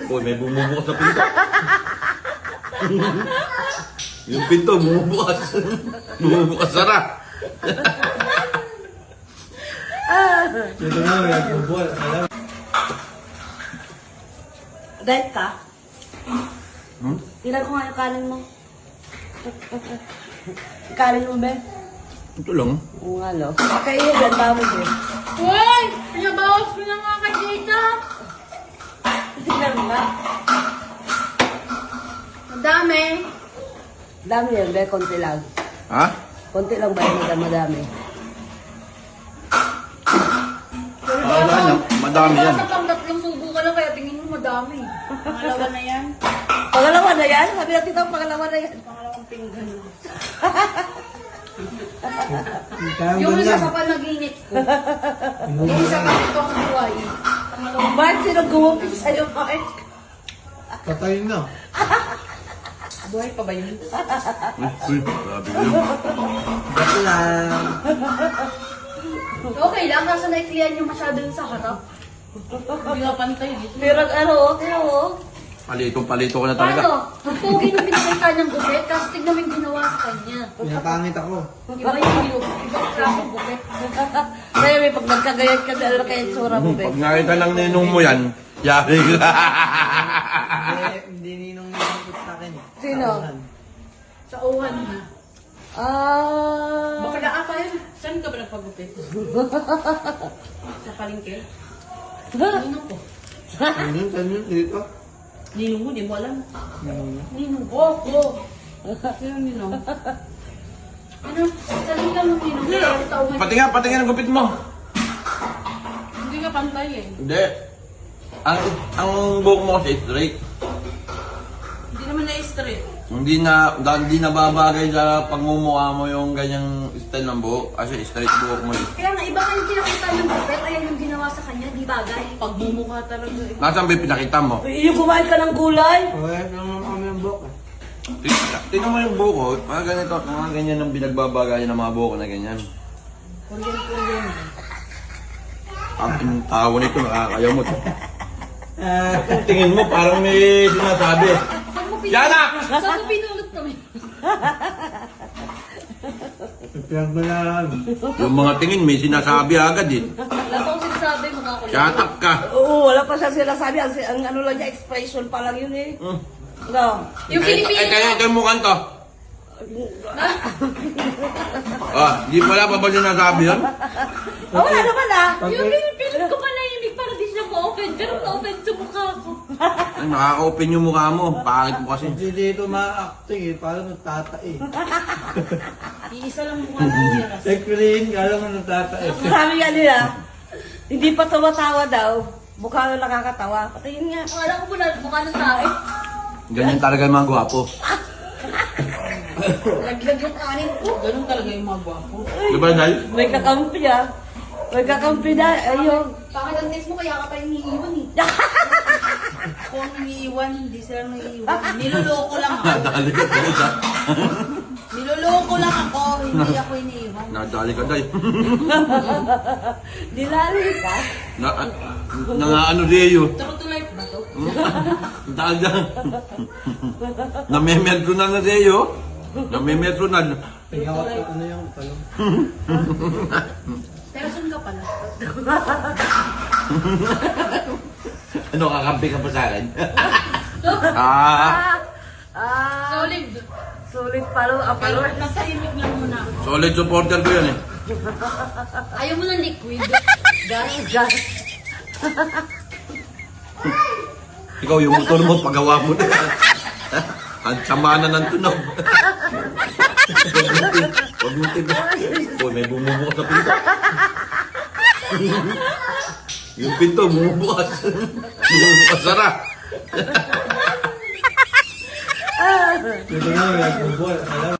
Uy, may bumubukas sa pinto. Yung pinto, bumubukas. Bumubukas sara. Ito na, may agubol. Alam. Diet ka? Tingnan ko nga yung kanin mo. Kanin mo, Ben? Ito lang. Oo nga, no? Kakainin, Ben, tama din. Uy! Pinabawas ko na nga kay Jada. Tingnan mo nga. Ang dami. Dami yan, Ben, konti lang. Ha? Konti lang ba yun, madami? Wala na. Madami yan. Sa pang-tatlong subo ka lang, kaya tingin mo madami. Pangalawa na yan. Pangalawa na yan? Sabi natin ito, pangalawa na yan. Pangalawang pinggan. Kaya Yung isa ganda. sa panaginip ko. Yung isa pa ito ang buhay. Pangalawang Mark, sino gumupit sa'yo, Mark? Patayin na. buhay pa ba yun? Uy, grabe yun. Ba't lang? Okay lang, kaso naikliyan yung masyado yung sa harap. Hindi nga pantay dito. Pero ano, tingnan mo. Palito ka na talaga. Paano? Ang pogi nung pinakita niyang gupit, kasi tignan mo yung ginawa sa kanya. Pinapangit ako. Iba yung ginupit, ibang klaseng gupit. Kaya may pag nagkagayat ka, ano kaya yung tsura mo, Ben? Pag nakita ng ninong mo yan, yari ka. Hindi ninong nilangkot sa akin. Sino? Sa uwan niya. Ah. Baka na ata yun. Saan ka ba nagpagupit? Sa palengke? Ninong ko. Tanong dito. Ninong mo, di mo alam. Ninong ko. Sino ninong? Ano? Saling lang ng ninong ko. Pati nga ang gupit mo. Hindi ka pantay eh. Hindi. Ang buhok mo kasi straight. Hindi naman na-straight. Hindi na babagay sa pagmumukha mo yung ganyang style ng buhok. Kasi straight buhok mo eh. Kaya nga, iba kayong pinakita ng gupit, ayan yung ginawa sa kanya, di bagay. Pagmumukha talaga eh. Nasaan ba yung pinakita mo? Yung kumain ka ng gulay? Okay, naman kami ang buhok. Tingnan mo yung buhok ko. Mga ganito, mga ganyan ang binagbabagay ng mga buhok na ganyan. Kuryan. Ang tawa nito, nakakayamot. Ang tingin mo, parang may sinasabi. Saan mo Yana! Saan mo pinulot kami? Pinagbalaan. Yung mga tingin, may sinasabi agad eh. Wala pa akong sinasabi, mukha ko lang. Shut up ka. Oo, wala pa siya sinasabi. Ang ano lang niya, expression pa lang yun eh. No. Yung Pilipino. Kaya yung mukha to. Di pala pa ba sinasabi yun? Oh, wala naman ah. Yung Pilipino ko manahimik para di siya ma-offend. Pero na-offend sa mukha ko. Ay, nakaka-open yung mukha mo. Pangit mo kasi. Hindi dito ma-acting eh. Parang nagtatae. Iisa lang mukha niya. Sekrein, kala mo nagtatae. Sabi nga nila, hindi pa tumatawa daw. Mukha na nakakatawa. Patingin nga. Ang alam ko po na mukha ng tae. Ganyan talaga yung mga gwapo. Laglag yung kanin ko. Ganun talaga yung mga gwapo. Diba, Nal? May kakampi ah. May kakampi na. Ayun. Bakit ang test mo kaya ka pa iniiwan eh? Ako ang iniiwan, hindi sila naiiwan. Niloloko lang ako. Nadali ka, Day. Niloloko lang ako, hindi ako iniiwan. Nadali ka, Day. Dilali ka. Ano Rio? True to life ba to? Talaga. Namemetro na na Rio. Namemetro na. Tingnan ko ano yung talong. Pero saan ka pala? Ano, kakampi ka pa sa akin? Solid. Sulit palo. Pero nasa imig lang muna ako. Solid supporter ko yun eh. Ayaw mo ng liquid. Gas. Gas. Ikaw, yung motor mo, pagawa mo na. Ang sama na ng tunog. Huwag mo tiba. Uy, may bumubukas sa pinto. Yung pinto, bumubukas. Bumubukas sara. Ito na, may agubol. Alam.